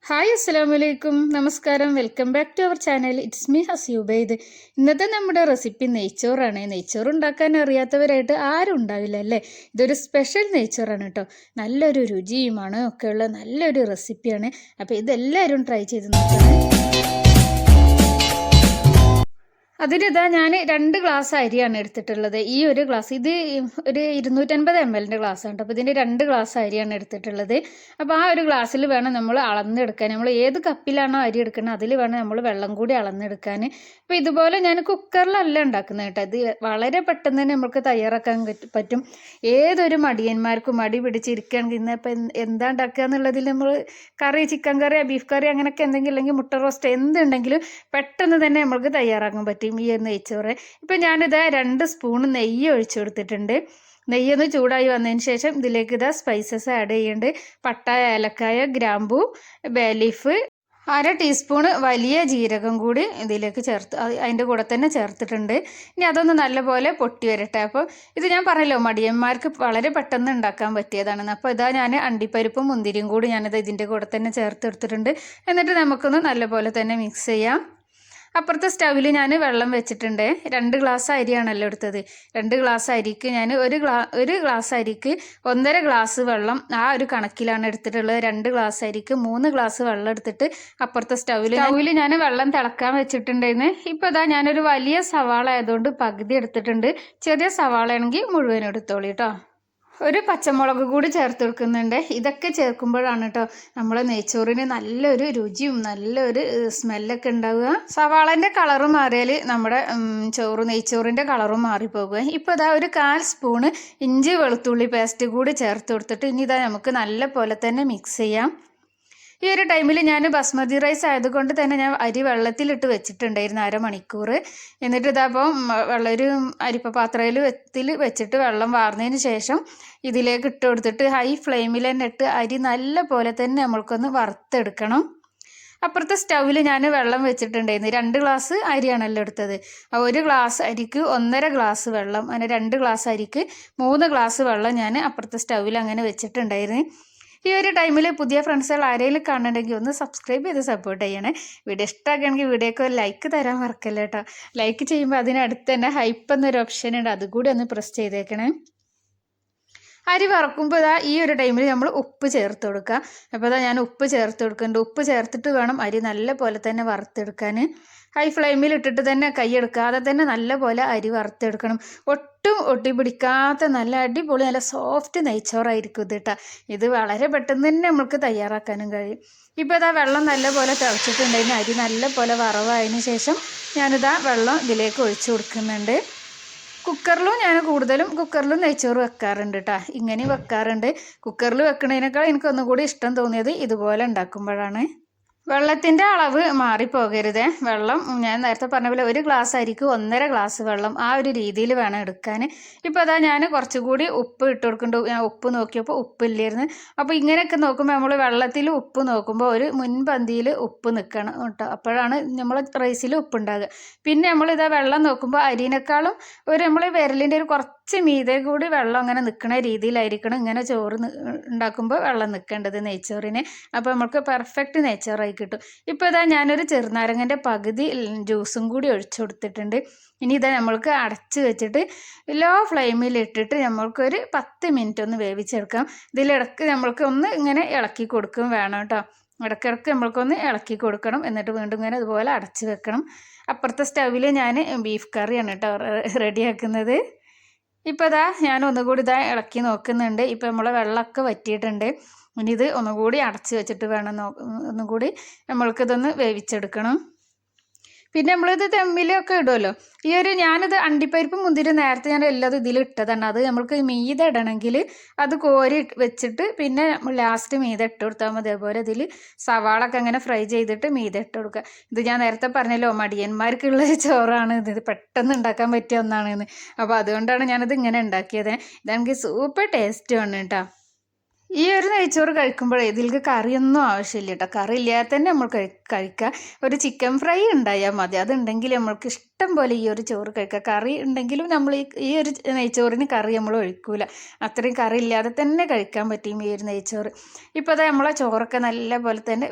Hi അസ്സലാമലൈക്കും, നമസ്കാരം. Welcome back to our channel. It's me ഹസ്യൂബൈദ്. ഇന്നത്തെ നമ്മുടെ റെസിപ്പി നെയ്ച്ചോറാണ്. നെയ്ച്ചോറ് ഉണ്ടാക്കാൻ അറിയാത്തവരായിട്ട് ആരും ഉണ്ടാവില്ല അല്ലേ. ഇതൊരു സ്പെഷ്യൽ നെയ്ച്ചോറാണ് കേട്ടോ. നല്ലൊരു രുചിയും മണമൊക്കെയുള്ള നല്ലൊരു റെസിപ്പിയാണ്. അപ്പോൾ ഇതെല്ലാവരും ട്രൈ ചെയ്ത് നോക്കണേ. അതിനിതാ ഞാൻ 2 ഗ്ലാസ് അരിയാണ് എടുത്തിട്ടുള്ളത്. ഈ ഒരു ഗ്ലാസ് ഇത് ഒരു 250 ml ഗ്ലാസ്സാണ് കേട്ടോ. അപ്പോൾ ഇതിൻ്റെ 2 ഗ്ലാസ് അരിയാണ് എടുത്തിട്ടുള്ളത്. അപ്പോൾ ആ ഒരു ഗ്ലാസ്സിൽ വേണം നമ്മൾ അളന്നെടുക്കാൻ. നമ്മൾ ഏത് കപ്പിലാണോ അരി എടുക്കുന്നത് അതിൽ വേണം നമ്മൾ വെള്ളം കൂടി അളന്നെടുക്കാൻ. അപ്പോൾ ഇതുപോലെ ഞാൻ കുക്കറിലല്ല ഉണ്ടാക്കുന്നത് കേട്ടോ. ഇത് വളരെ പെട്ടെന്ന് തന്നെ നമുക്ക് തയ്യാറാക്കാൻ പറ്റും. ഏതൊരു മടിയന്മാർക്കും മടി പിടിച്ചിരിക്കുകയാണെങ്കിൽ ഇന്നിപ്പോൾ എന്താ ഉണ്ടാക്കുക എന്നുള്ളതിൽ നമ്മൾ കറി, ചിക്കൻ കറി, ബീഫ് കറി അങ്ങനെയൊക്കെ എന്തെങ്കിലും, അല്ലെങ്കിൽ മുട്ട റോസ്റ്റ് എന്തുണ്ടെങ്കിലും പെട്ടെന്ന് തന്നെ നമുക്ക് തയ്യാറാക്കാൻ പറ്റും ഈ ഒരു നെയ്ച്ചോറ്. ഇപ്പം ഞാനിതാ 2 സ്പൂൺ നെയ്യ് ഒഴിച്ചു കൊടുത്തിട്ടുണ്ട്. നെയ്യൊന്ന് ചൂടായി വന്നതിന് ശേഷം ഇതിലേക്ക് ഇതാ സ്പൈസസ് ആഡ് ചെയ്യുന്നുണ്ട്. പട്ട, ഏലക്കായ, ഗ്രാമ്പൂ, ബേ ലീഫ്, 1/2 ടീസ്പൂണ് വലിയ ജീരകം കൂടി ഇതിലേക്ക് അതിൻ്റെ കൂടെ തന്നെ ചേർത്തിട്ടുണ്ട്. ഇനി അതൊന്ന് നല്ലപോലെ പൊട്ടി വരട്ടെ. അപ്പോൾ ഇത് ഞാൻ പറഞ്ഞല്ലോ, മടിയന്മാർക്ക് വളരെ പെട്ടെന്ന് ഉണ്ടാക്കാൻ പറ്റിയതാണെന്ന്. അപ്പോൾ ഇതാ ഞാൻ അണ്ടിപ്പരിപ്പും മുന്തിരിയും കൂടി ഞാനിത് ഇതിൻ്റെ കൂടെ തന്നെ ചേർത്തെടുത്തിട്ടുണ്ട്. എന്നിട്ട് നമുക്കൊന്ന് നല്ലപോലെ തന്നെ മിക്സ് ചെയ്യാം. അപ്പുറത്തെ സ്റ്റൗവിൽ ഞാൻ വെള്ളം വെച്ചിട്ടുണ്ട്. 2 ഗ്ലാസ് അരിയാണല്ലോ എടുത്തത്. 2 ഗ്ലാസ് അരിക്ക് ഞാൻ ഒരു ഗ്ലാസ് അരിക്ക് 1.5 ഗ്ലാസ് വെള്ളം, ആ ഒരു കണക്കിലാണ് എടുത്തിട്ടുള്ളത്. 2 ഗ്ലാസ് അരിക്ക് 3 ഗ്ലാസ് വെള്ളം എടുത്തിട്ട് അപ്പുറത്തെ സ്റ്റൗവിൽ ഞാൻ വെള്ളം തിളക്കാൻ വെച്ചിട്ടുണ്ടായിരുന്നു. ഇപ്പോൾ ഇതാ ഞാനൊരു വലിയ സവാള ആയതുകൊണ്ട് പകുതി എടുത്തിട്ടുണ്ട്. ചെറിയ സവാള ആണെങ്കിൽ മുഴുവൻ എടുത്തോളൂ കേട്ടോ. ഒരു പച്ചമുളക് കൂടി ചേർത്ത് കൊടുക്കുന്നുണ്ട്. ഇതൊക്കെ ചേർക്കുമ്പോഴാണ് കേട്ടോ നമ്മൾ നെയ്ച്ചോറിന് നല്ലൊരു രുചിയും നല്ലൊരു സ്മെല്ലൊക്കെ ഉണ്ടാവുക. സവാളൻ്റെ കളറ് മാറിയാൽ നമ്മുടെ നെയ്ച്ചോറിൻ്റെ കളറും മാറിപ്പോകുക. ഇപ്പോൾ ഇതാ ഒരു 1/4 സ്പൂണ് ഇഞ്ചി വെളുത്തുള്ളി പേസ്റ്റ് കൂടി ചേർത്ത് കൊടുത്തിട്ട് ഇനി ഇതാ നമുക്ക് നല്ല പോലെ തന്നെ മിക്സ് ചെയ്യാം. ഈ ഒരു ടൈമിൽ ഞാൻ ബസ്മതി റൈസ് ആയതുകൊണ്ട് തന്നെ ഞാൻ അരി വെള്ളത്തിലിട്ട് വെച്ചിട്ടുണ്ടായിരുന്നു 1/2 മണിക്കൂർ. എന്നിട്ട് ഇതപ്പം ഒരു അരിപ്പ പാത്രത്തിൽ വെച്ചിട്ട് വെള്ളം വാർന്നതിന് ശേഷം ഇതിലേക്ക് ഇട്ട് കൊടുത്തിട്ട് ഹൈ ഫ്ലെയിമിൽ തന്നെ ഇട്ട് അരി നല്ല പോലെ തന്നെ നമ്മൾക്കൊന്ന് വറുത്തെടുക്കണം. അപ്പുറത്തെ സ്റ്റൗവിൽ ഞാൻ വെള്ളം വെച്ചിട്ടുണ്ടായിരുന്നു. 2 ഗ്ലാസ് അരിയാണല്ലോ എടുത്തത്. 1 ഗ്ലാസ് അരിക്ക് 1.5 ഗ്ലാസ് വെള്ളം, അങ്ങനെ 2 ഗ്ലാസ് അരിക്ക് 3 ഗ്ലാസ് വെള്ളം ഞാൻ അപ്പുറത്തെ സ്റ്റൗവിൽ അങ്ങനെ വെച്ചിട്ടുണ്ടായിരുന്നു. ഈ ഒരു ടൈമിൽ പുതിയ ഫ്രണ്ട്സുകൾ ആരെങ്കിലും കാണുന്നുണ്ടെങ്കിൽ ഒന്ന് സബ്സ്ക്രൈബ് ചെയ്ത് സപ്പോർട്ട് ചെയ്യണേ. വീഡിയോ ഇഷ്ടമാക്കുകയാണെങ്കിൽ വീഡിയോക്ക് ഒരു ലൈക്ക് തരാൻ മറക്കല്ല കേട്ടോ. ലൈക്ക് ചെയ്യുമ്പോൾ അതിനടുത്ത് തന്നെ ഹൈപ്പ് എന്നൊരു ഓപ്ഷൻ ഉണ്ട്, അതുകൂടി ഒന്ന് പ്രസ് ചെയ്തേക്കണേ. അരി വറക്കുമ്പോൾ ഇതാ ഈ ഒരു ടൈമിൽ നമ്മൾ ഉപ്പ് ചേർത്ത് കൊടുക്കുക. അപ്പോൾ ഇതാ ഞാൻ ഉപ്പ് ചേർത്ത് കൊടുക്കുന്നുണ്ട്. ഉപ്പ് ചേർത്തിട്ട് വേണം അരി നല്ല പോലെ തന്നെ വറുത്തെടുക്കാൻ. ഹൈ ഫ്ലെയിമിൽ ഇട്ടിട്ട് തന്നെ കൈയെടുക്കാതെ തന്നെ നല്ല പോലെ അരി വറുത്തെടുക്കണം. ഒട്ടും ഒട്ടി പിടിക്കാത്ത നല്ല അടിപൊളി നല്ല സോഫ്റ്റ് നെയ്ച്ചോറായിരിക്കും ഇത് കേട്ടോ. ഇത് വളരെ പെട്ടെന്ന് തന്നെ നമുക്ക് തയ്യാറാക്കാനും കഴിയും. ഇപ്പോൾ ഇതാ വെള്ളം നല്ല പോലെ തിളച്ചിട്ടുണ്ടെങ്കിൽ അരി നല്ല പോലെ വറവായതിന് ശേഷം ഞാനിതാ വെള്ളം ഇതിലേക്ക് ഒഴിച്ചു കൊടുക്കുന്നുണ്ട്. കുക്കറിലും ഞാൻ കൂടുതലും കുക്കറിലും നെയ്ച്ചോറ് വെക്കാറുണ്ട് കേട്ടോ. ഇങ്ങനെ വെക്കാറുണ്ട്. കുക്കറിൽ വെക്കുന്നതിനേക്കാൾ എനിക്കൊന്നും കൂടി ഇഷ്ടം തോന്നിയത് ഇതുപോലെ ഉണ്ടാക്കുമ്പോഴാണ്. വെള്ളത്തിൻ്റെ അളവ് മാറിപ്പോകരുതേ. വെള്ളം ഞാൻ നേരത്തെ പറഞ്ഞ പോലെ 1 ഗ്ലാസ് അരിക്ക് 1.5 ഗ്ലാസ് വെള്ളം, ആ ഒരു രീതിയിൽ വേണം എടുക്കാൻ. ഇപ്പോൾ അതാ ഞാൻ കുറച്ചുകൂടി ഉപ്പ് ഇട്ട് കൊടുക്കുന്നുണ്ട്. ഞാൻ ഉപ്പ് നോക്കിയപ്പോൾ ഉപ്പില്ലായിരുന്നു. അപ്പോൾ ഇങ്ങനെയൊക്കെ നോക്കുമ്പോൾ നമ്മൾ വെള്ളത്തിൽ ഉപ്പ് നോക്കുമ്പോൾ ഒരു മുൻപന്തിയിൽ ഉപ്പ് നിൽക്കണം കേട്ടോ. അപ്പോഴാണ് നമ്മൾ റൈസിൽ ഉപ്പുണ്ടാകുക. പിന്നെ നമ്മളിതാ വെള്ളം നോക്കുമ്പോൾ അരിനേക്കാളും നമ്മൾ വിരലിൻ്റെ ഒരു കുറച്ച് മീതെ കൂടി വെള്ളം അങ്ങനെ നിൽക്കുന്ന രീതിയിലായിരിക്കണം ഇങ്ങനെ ചോറ് ഉണ്ടാക്കുമ്പോൾ വെള്ളം നിൽക്കേണ്ടത് നെയ്ച്ചോറിന്. അപ്പോൾ നമുക്ക് പെർഫെക്റ്റ് നെയ്ച്ചോറായി കിട്ടും. ഇപ്പോൾ ഇതാ ഞാനൊരു ചെറുനാരങ്ങൻ്റെ പകുതി ജ്യൂസും കൂടി ഒഴിച്ചു കൊടുത്തിട്ടുണ്ട്. ഇനി ഇതാ നമ്മൾക്ക് അടച്ച് വെച്ചിട്ട് ലോ ഫ്ലെയിമിൽ ഇട്ടിട്ട് നമ്മൾക്കൊരു 10 മിനിറ്റ് ഒന്ന് വേവിച്ചെടുക്കാം. ഇതിലിടക്ക് നമ്മൾക്ക് ഒന്ന് ഇങ്ങനെ ഇളക്കി കൊടുക്കും വേണം കേട്ടോ. ഇടയ്ക്കിടയ്ക്ക് നമ്മൾക്കൊന്ന് ഇളക്കി കൊടുക്കണം. എന്നിട്ട് വീണ്ടും ഇങ്ങനെ അതുപോലെ അടച്ച് വെക്കണം. അപ്പുറത്തെ സ്റ്റൗവിൽ ഞാൻ ബീഫ് കറിയാണ് കേട്ടോ റെഡിയാക്കുന്നത്. ഇപ്പോൾ ഇതാ ഞാൻ ഒന്നുകൂടി ഇതാ ഇളക്കി നോക്കുന്നുണ്ട്. ഇപ്പോൾ നമ്മളെ വെള്ളമൊക്കെ വറ്റിയിട്ടുണ്ട്. ഇനി ഇത് ഒന്നുകൂടി അടച്ച് വെച്ചിട്ട് വേണം ഒന്നുകൂടി നമ്മൾക്കിതൊന്ന് വേവിച്ചെടുക്കണം. പിന്നെ നമ്മളിത് ദമ്മിലൊക്കെ ഇടുമല്ലോ. ഞാനിത് അണ്ടിപ്പരിപ്പ് മുന്തിരി നേരത്തെ ഞാൻ എല്ലാതും ഇതിൽ ഇട്ടതാണ്. അത് നമ്മൾക്ക് മീതെ ഇടണമെങ്കിൽ അത് കോരി വെച്ചിട്ട് പിന്നെ ലാസ്റ്റ് മീതെ ഇട്ട് കൊടുത്താൽ മതി. അതേപോലെ ഇതിൽ സവാളൊക്കെ അങ്ങനെ ഫ്രൈ ചെയ്തിട്ട് മീതെ ഇട്ട് കൊടുക്കുക. ഇത് ഞാൻ നേരത്തെ പറഞ്ഞല്ലോ, മടിയന്മാർക്കുള്ള ചോറാണ് ഇത്, പെട്ടെന്ന് ഉണ്ടാക്കാൻ പറ്റിയ ഒന്നാണെന്ന്. അപ്പോൾ അതുകൊണ്ടാണ് ഞാനത് ഇങ്ങനെ ഉണ്ടാക്കിയത്. ഇതെനിക്ക് സൂപ്പർ ടേസ്റ്റുമാണ് കേട്ടോ. ഈ ഒരു നെയ്ച്ചോറ് കഴിക്കുമ്പോഴേ ഇതിലേക്ക് കറിയൊന്നും ആവശ്യമില്ല കേട്ടോ. കറി ഇല്ലാതെ തന്നെ നമ്മൾ കഴിക്കുക. ഒരു ചിക്കൻ ഫ്രൈ ഉണ്ടായാൽ മതി. അതുണ്ടെങ്കിൽ നമ്മൾക്ക് ഇഷ്ടം പോലെ ഈ ഒരു ചോറ് കഴിക്കുക. കറി ഉണ്ടെങ്കിലും നമ്മൾ ഈ ഒരു നെയ്ച്ചോറിന് കറി നമ്മൾ ഒഴിക്കൂല. അത്രയും കറി ഇല്ലാതെ തന്നെ കഴിക്കാൻ പറ്റും ഈ ഒരു നെയ്ച്ചോറ്. ഇപ്പോൾ അതാ നമ്മളെ ചോറൊക്കെ നല്ല പോലെ തന്നെ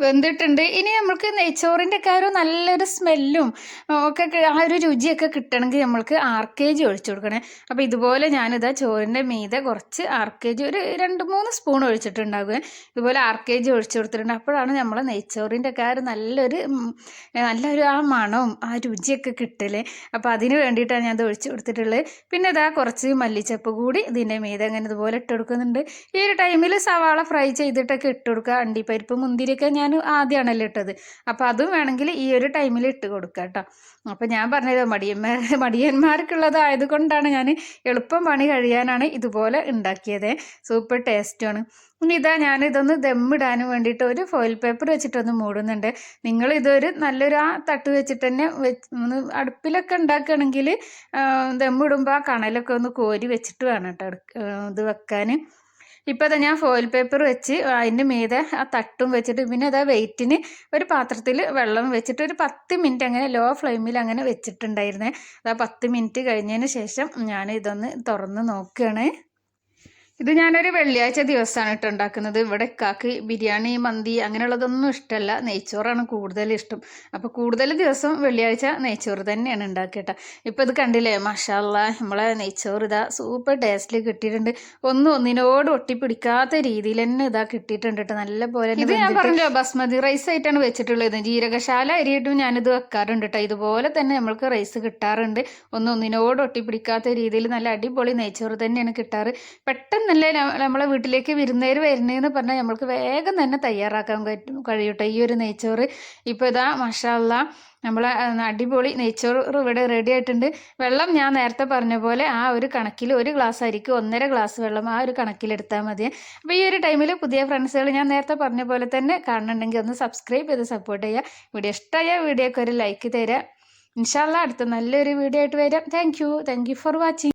വെന്തിട്ടുണ്ട്. ഇനി നമ്മൾക്ക് നെയ്ച്ചോറിൻ്റെ ഒക്കെ ഒരു നല്ലൊരു സ്മെല്ലും ഒക്കെ ആ ഒരു രുചിയൊക്കെ കിട്ടണമെങ്കിൽ നമ്മൾക്ക് RKG ഒഴിച്ചു കൊടുക്കണേ. അപ്പോൾ ഇതുപോലെ ഞാനിതാ ചോറിൻ്റെ മീതെ കുറച്ച് RKG ഒരു 2-3 സ്പൂൺ ഒഴിച്ചിട്ടുണ്ടാകുക. ഇതുപോലെ RKG ഒഴിച്ചു കൊടുത്തിട്ടുണ്ട്. അപ്പോഴാണ് നമ്മളെ നെയ്ച്ചോറിൻ്റെ ഒക്കെ ആ ഒരു നല്ലൊരു ആ മണവും ആ രുചിയൊക്കെ കിട്ടല്. അപ്പോൾ അതിന് വേണ്ടിയിട്ടാണ് ഞാൻ ഇത് ഒഴിച്ചു കൊടുത്തിട്ടുള്ളത്. പിന്നെ ഇതാ കുറച്ച് മല്ലിച്ചപ്പ് കൂടി ഇതിൻ്റെ മീതെ അങ്ങനെ ഇതുപോലെ ഇട്ട് കൊടുക്കുന്നുണ്ട്. ഈ ഒരു ടൈമിൽ സവാള ഫ്രൈ ചെയ്തിട്ടൊക്കെ ഇട്ട് കൊടുക്കുക. അണ്ടിപ്പരിപ്പ് മുന്തിരിയൊക്കെ ഞാൻ ആദ്യമാണല്ലോ ഇട്ടത്. അപ്പോൾ അതും വേണമെങ്കിൽ ഈ ഒരു ടൈമിൽ ഇട്ട് കൊടുക്കുക കേട്ടോ. അപ്പോൾ ഞാൻ പറഞ്ഞത് മടിയന്മാർക്കുള്ളതായത് കൊണ്ടാണ് ഞാൻ എളുപ്പം പണി കഴിയാനാണ് ഇതുപോലെ ഉണ്ടാക്കിയത്. സൂപ്പർ ടേസ്റ്റുമാണ്. ഇനി ഇതാ ഞാനിതൊന്ന് ദമ്മിടാനും വേണ്ടിയിട്ട് ഒരു ഫോയിൽ പേപ്പർ വെച്ചിട്ടൊന്ന് മൂടുന്നുണ്ട്. നിങ്ങളിതൊരു നല്ലൊരു ആ തട്ട് വെച്ചിട്ട് തന്നെ ഒന്ന് അടുപ്പിലൊക്കെ ഉണ്ടാക്കുകയാണെങ്കിൽ ദമ്മിടുമ്പോൾ ആ കണലൊക്കെ ഒന്ന് കോരി വെച്ചിട്ട് വേണം കേട്ടോ ഇത് വെക്കാൻ. ഇപ്പോൾ അതാ ഞാൻ ഫോയിൽ പേപ്പർ വെച്ച് അതിൻ്റെ മീതെ ആ തട്ടും വെച്ചിട്ട് പിന്നെ അതാ വെയിറ്റിന് ഒരു പാത്രത്തിൽ വെള്ളം വെച്ചിട്ട് ഒരു 10 മിനിറ്റ് അങ്ങനെ ലോ ഫ്ലെയിമിൽ അങ്ങനെ വെച്ചിട്ടുണ്ടായിരുന്നേ. അതാ 10 മിനിറ്റ് കഴിഞ്ഞതിന് ശേഷം ഞാൻ ഇതൊന്ന് തുറന്ന് നോക്കുകയാണ്. ഇത് ഞാനൊരു വെള്ളിയാഴ്ച ദിവസമാണ് കേട്ടോ ഉണ്ടാക്കുന്നത്. ഇവിടെ ഇക്കാക്ക് ബിരിയാണി മന്തി അങ്ങനെയുള്ളതൊന്നും ഇഷ്ടമല്ല, നെയ്ച്ചോറാണ് കൂടുതൽ ഇഷ്ടം. അപ്പോൾ കൂടുതൽ ദിവസം വെള്ളിയാഴ്ച നെയ്ച്ചോറ് തന്നെയാണ് ഉണ്ടാക്കിയിട്ട്. ഇപ്പോൾ ഇത് കണ്ടില്ലേ, മാഷാ അല്ലാ നമ്മളെ നെയ്ച്ചോറ് ഇതാ സൂപ്പർ ടേസ്റ്റിൽ കിട്ടിയിട്ടുണ്ട്. ഒന്നിനോട് ഒട്ടിപ്പിടിക്കാത്ത രീതിയിൽ തന്നെ ഇതാ കിട്ടിയിട്ടുണ്ട് കേട്ടോ. നല്ല പോലെ ഇത് ഞാൻ പറഞ്ഞല്ലോ ബസ്മതി റൈസ് ആയിട്ടാണ് വെച്ചിട്ടുള്ളത്. ജീരകശാല അരിയിട്ടും ഞാനിത് വെക്കാറുണ്ട് കേട്ടോ. ഇതുപോലെ തന്നെ നമ്മൾക്ക് റൈസ് കിട്ടാറുണ്ട്. ഒന്നിനോട് ഒട്ടിപ്പിടിക്കാത്ത രീതിയിൽ നല്ല അടിപൊളി നെയ്ച്ചോറ് തന്നെയാണ് കിട്ടാറ്. പെട്ടെന്ന് നല്ല നമ്മളെ വീട്ടിലേക്ക് വിരുന്നേർ വരുന്നതെന്ന് പറഞ്ഞാൽ നമ്മൾക്ക് വേഗം തന്നെ തയ്യാറാക്കാൻ കഴിയൂട്ടോ ഈ ഒരു നെയ്ച്ചോറ്. ഇപ്പോൾ ഇതാ മാഷാ അല്ലാ നമ്മളെ അടിപൊളി നെയ്ച്ചോറ് ഇവിടെ റെഡി ആയിട്ടുണ്ട്. വെള്ളം ഞാൻ നേരത്തെ പറഞ്ഞ പോലെ ആ ഒരു കണക്കിൽ 1 ഗ്ലാസ് അരിക്ക് 1.5 ഗ്ലാസ് വെള്ളം ആ ഒരു കണക്കിലെടുത്താൽ മതി. അപ്പോൾ ഈ ഒരു ടൈമിൽ പുതിയ ഫ്രണ്ട്സുകൾ ഞാൻ നേരത്തെ പറഞ്ഞ പോലെ തന്നെ കാണുന്നുണ്ടെങ്കിൽ ഒന്ന് സബ്സ്ക്രൈബ് ചെയ്ത് സപ്പോർട്ട് ചെയ്യുക. വീഡിയോ ഇഷ്ടമായ വീഡിയോക്ക് ഒരു ലൈക്ക് തരിക. ഇൻഷാ അല്ലാ അടുത്ത നല്ലൊരു വീഡിയോ ആയിട്ട് വരാം. Thank you for watching.